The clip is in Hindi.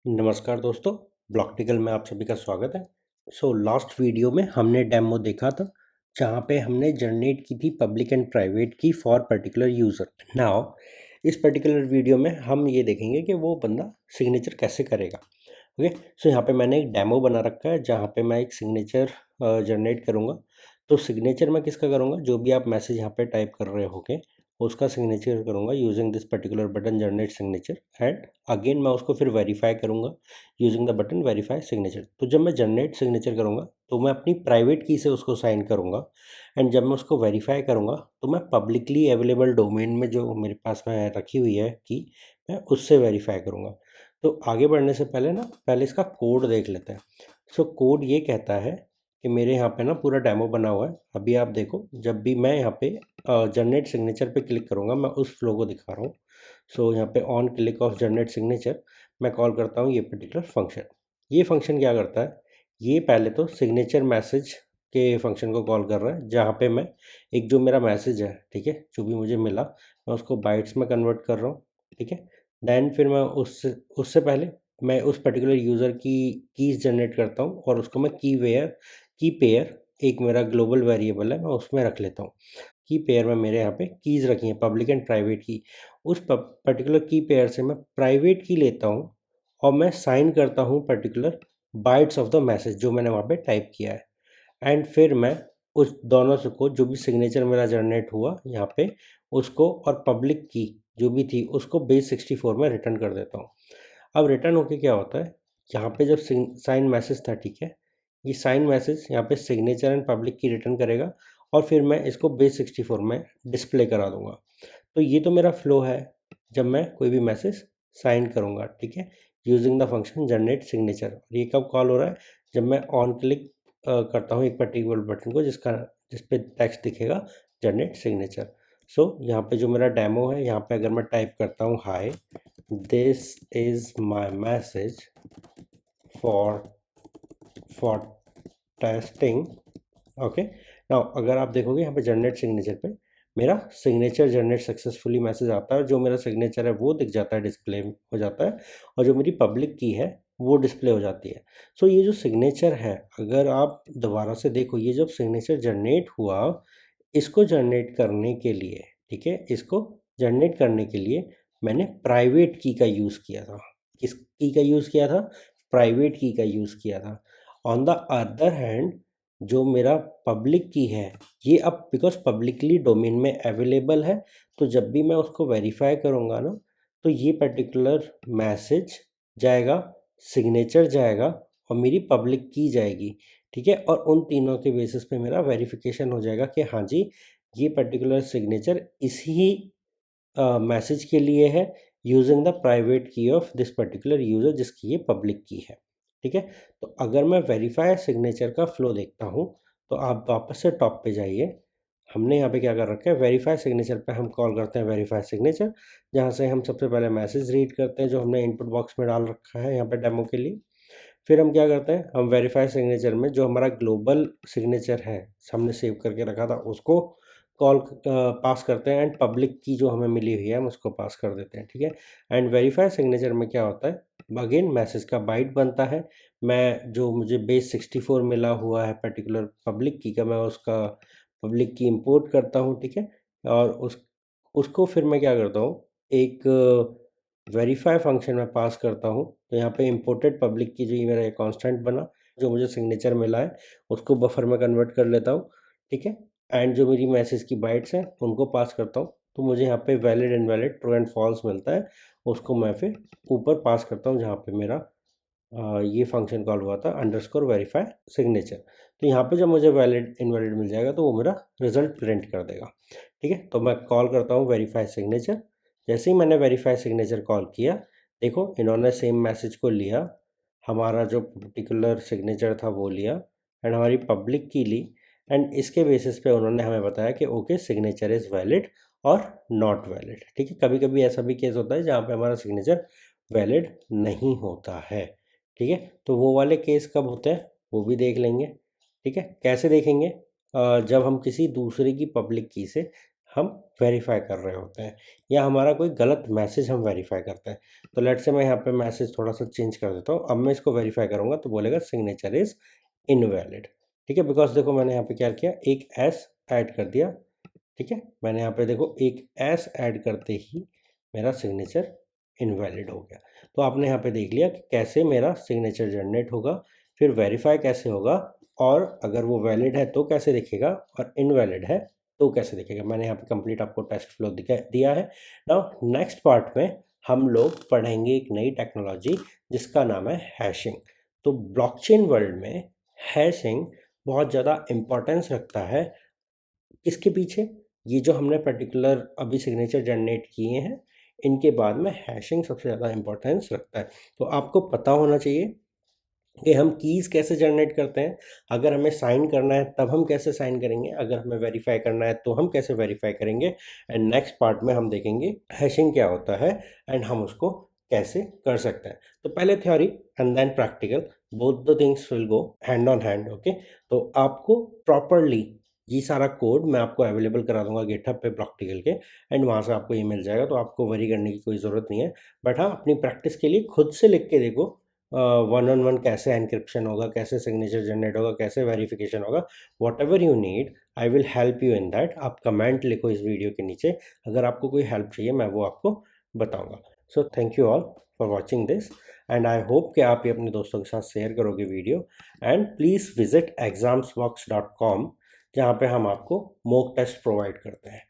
नमस्कार दोस्तों, ब्लॉकटिकल में आप सभी का स्वागत है। लास्ट वीडियो में हमने डेमो देखा था जहाँ पे हमने जनरेट की थी पब्लिक एंड प्राइवेट की फॉर पर्टिकुलर यूज़र। नाउ इस पर्टिकुलर वीडियो में हम ये देखेंगे कि वो बंदा सिग्नेचर कैसे करेगा। ओके, यहाँ पे मैंने एक डेमो बना रखा है जहाँ पे मैं एक सिग्नेचर जनरेट करूँगा। तो सिग्नेचर मैं किसका करूँगा, जो भी आप मैसेज यहाँ पे टाइप कर रहे होगे उसका सिग्नेचर करूँगा using this particular button generate signature. And again मैं उसको फिर वेरीफाई करूँगा using the button verify signature. तो जब मैं जनरेट सिग्नेचर करूँगा तो मैं अपनी प्राइवेट की से उसको साइन करूँगा। एंड जब मैं उसको वेरीफाई करूँगा तो मैं पब्लिकली अवेलेबल डोमेन में जो मेरे पास में रखी हुई है की, मैं उससे वेरीफाई करूँगा। तो आगे बढ़ने से पहले पहले इसका कोड देख लेते हैं। कोड ये कहता है कि मेरे यहाँ पे ना पूरा डेमो बना हुआ है। अभी आप देखो, जब भी मैं यहाँ पे जनरेट सिग्नेचर पे क्लिक करूँगा, मैं उस फ्लो को दिखा रहा हूँ। यहाँ पे on click of generate signature मैं कॉल करता हूँ ये पर्टिकुलर फंक्शन। ये फंक्शन क्या करता है, ये पहले तो सिग्नेचर मैसेज के फंक्शन को कॉल कर रहा है, जहाँ पे मैं एक जो मेरा मैसेज है, ठीक है, जो भी मुझे मिला मैं उसको बाइट्स में कन्वर्ट कर रहा हूँ। ठीक है, देन फिर मैं उससे उससे पहले मैं उस पर्टिकुलर यूज़र की कीज़ जनरेट करता हूँ और उसको मैं की पेयर एक मेरा ग्लोबल वेरिएबल है, मैं उसमें रख लेता हूँ। की पेयर में मेरे यहाँ पे कीज़ रखी हैं पब्लिक एंड प्राइवेट की। उस पर्टिकुलर की पेयर से मैं प्राइवेट की लेता हूँ और मैं साइन करता हूँ particular bytes of the message जो मैंने वहाँ पे टाइप किया है। एंड फिर मैं उस दोनों से को जो भी सिग्नेचर मेरा जनरेट हुआ यहाँ पे, उसको और पब्लिक की जो भी थी उसको बेस 64 में रिटर्न कर देता हूँ। अब रिटर्न होके क्या होता है, यहाँ पे जब साइन मैसेज था, ठीक है, ये साइन मैसेज यहाँ पे सिग्नेचर एंड पब्लिक की रिटर्न करेगा और फिर मैं इसको बेस 64 में डिस्प्ले करा दूंगा। तो ये तो मेरा फ्लो है जब मैं कोई भी मैसेज साइन करूँगा, ठीक है, using the function generate signature. ये कब कॉल हो रहा है, जब मैं ऑन क्लिक करता हूँ एक पर्टिकुलर बटन को जिस पे टेक्स्ट दिखेगा जनरेट सिग्नेचर। यहाँ पे जो मेरा डेमो है, यहाँ पे अगर मैं टाइप करता हूँ hi this is my message for for testing. Okay, now अगर आप देखोगे यहाँ पे जनरेट सिग्नेचर पे मेरा सिग्नेचर जनरेट सक्सेसफुली मैसेज आता है, जो मेरा सिग्नेचर है वो दिख जाता है, डिस्प्ले हो जाता है, और जो मेरी पब्लिक की है वो डिस्प्ले हो जाती है। ये जो सिग्नेचर है, अगर आप दोबारा से देखो, ये जब सिग्नेचर जनरेट हुआ, इसको जनरेट करने के लिए, ठीक है, इसको जनरेट करने के लिए मैंने प्राइवेट की का यूज़ किया था। किस की का यूज़ किया था, प्राइवेट की का यूज़ किया था। ऑन द अदर हैंड जो मेरा पब्लिक की है, ये अब बिकॉज़ पब्लिकली डोमेन में अवेलेबल है, तो जब भी मैं उसको वेरीफाई करूँगा ना, तो ये पर्टिकुलर मैसेज जाएगा, सिग्नेचर जाएगा और मेरी पब्लिक की जाएगी, ठीक है? और उन तीनों के बेसिस पे मेरा वेरिफिकेशन हो जाएगा कि हाँ जी, ये पर्टिकुलर सिग्नेचर इसी मैसेज के लिए है यूजिंग द प्राइवेट की ऑफ दिस पर्टिकुलर यूज़र जिसकी ये पब्लिक की है, ठीक है? तो अगर मैं वेरीफाई सिग्नेचर का फ्लो देखता हूँ, तो आप वापस से टॉप पे जाइए। हमने यहाँ पे क्या कर रखा है, वेरीफाई सिग्नेचर पे हम कॉल करते हैं वेरीफाई सिग्नेचर, जहाँ से हम सबसे पहले मैसेज रीड करते हैं जो हमने इनपुट बॉक्स में डाल रखा है यहाँ पे डेमो के लिए। फिर हम क्या करते हैं, हम वेरीफाई सिग्नेचर में जो हमारा ग्लोबल सिग्नेचर है, हमने सेव करके रखा था, उसको पास करते हैं एंड पब्लिक की जो हमें मिली हुई है हम उसको पास कर देते हैं, ठीक है। एंड वेरीफाई सिग्नेचर में क्या होता है, अगेन मैसेज का बाइट बनता है। मैं जो मुझे बेस 64 मिला हुआ है पर्टिकुलर पब्लिक की का, मैं उसका पब्लिक की इंपोर्ट करता हूँ, ठीक है। और उसको फिर मैं क्या करता हूँ, एक वेरीफाई फंक्शन में पास करता हूँ। तो यहाँ पे इंपोर्टेड पब्लिक की जो ये मेरा एक कांस्टेंट बना, जो मुझे सिग्नेचर मिला है, उसको बफर में कन्वर्ट कर लेता हूँ, ठीक है। एंड जो मेरी मैसेज की बाइट्स हैं उनको पास करता हूँ, तो मुझे यहाँ पे valid invalid true and false मिलता है। उसको मैं फिर ऊपर पास करता हूँ जहाँ पे मेरा ये फंक्शन कॉल हुआ था अंडरस्कोर वेरीफाई सिग्नेचर। तो यहाँ पे जब मुझे वैलिड इनवैलिड मिल जाएगा तो वो मेरा रिजल्ट प्रिंट कर देगा, ठीक है। तो मैं कॉल करता हूँ वेरीफाई सिग्नेचर। जैसे ही मैंने वेरीफाई सिग्नेचर कॉल किया, देखो इन्होंने सेम मैसेज को लिया, हमारा जो पर्टिकुलर सिग्नेचर था वो लिया एंड हमारी पब्लिक की ली। एंड इसके बेसिस पे उन्होंने हमें बताया कि ओके सिग्नेचर इज़ वैलिड और नॉट वैलिड, ठीक है। कभी कभी ऐसा भी केस होता है जहाँ पे हमारा सिग्नेचर वैलिड नहीं होता है, ठीक है। तो वो वाले केस कब होते हैं वो भी देख लेंगे, ठीक है। कैसे देखेंगे, जब हम किसी दूसरे की पब्लिक की से हम वेरीफाई कर रहे होते हैं, या हमारा कोई गलत मैसेज हम वेरीफाई करते हैं। तो लेट्स से मैं यहाँ पे मैसेज थोड़ा सा चेंज कर देता हूँ। अब मैं इसको वेरीफाई करूँगा तो बोलेगा सिग्नेचर इज़ इनवैलिड। ठीक है, बिकॉज देखो मैंने यहाँ पे क्या किया, एक एस ऐड कर दिया। ठीक है, मैंने यहाँ पे देखो एक एस ऐड करते ही मेरा सिग्नेचर इनवैलिड हो गया। तो आपने यहाँ पे देख लिया कि कैसे मेरा सिग्नेचर जनरेट होगा, फिर वेरीफाई कैसे होगा, और अगर वो वैलिड है तो कैसे दिखेगा, और इनवैलिड है तो कैसे दिखेगा। मैंने यहाँ पे कंप्लीट आपको टेस्ट फ्लो दिया है। नाउ नेक्स्ट पार्ट में हम लोग पढ़ेंगे एक नई टेक्नोलॉजी जिसका नाम है हैशिंग। तो ब्लॉकचेन वर्ल्ड में हैशिंग बहुत ज़्यादा इम्पोर्टेंस रखता है। इसके पीछे ये जो हमने पर्टिकुलर अभी सिग्नेचर जनरेट किए हैं, इनके बाद में हैशिंग सबसे ज़्यादा इम्पोर्टेंस रखता है। तो आपको पता होना चाहिए कि हम कीज़ कैसे जनरेट करते हैं। अगर हमें साइन करना है तब हम कैसे साइन करेंगे, अगर हमें वेरीफाई करना है तो हम कैसे वेरीफाई करेंगे। एंड नेक्स्ट पार्ट में हम देखेंगे हैशिंग क्या होता है एंड हम उसको कैसे कर सकते हैं। तो पहले theory and then practical, both the things will go hand on hand. Okay, तो आपको प्रॉपरली ये सारा कोड मैं आपको अवेलेबल करा दूंगा गिटहब पे ब्लॉकटिकल के, एंड वहाँ से आपको ये मिल जाएगा, तो आपको वरी करने की कोई ज़रूरत नहीं है। बट हाँ, अपनी प्रैक्टिस के लिए खुद से लिख के देखो वन ऑन वन कैसे एनक्रिप्शन होगा, कैसे सिग्नेचर जनरेट होगा, कैसे वेरिफिकेशन होगा। What ever you need I will help you in that. आप कमेंट लिखो इस वीडियो के नीचे, अगर आपको कोई हेल्प चाहिए मैं वो आपको बताऊंगा। So thank you all for watching this, and I hope कि आप ये अपने दोस्तों के साथ शेयर करोगे video. And please visit examsbox.com, जहाँ पे हम आपको मॉक टेस्ट प्रोवाइड करते हैं।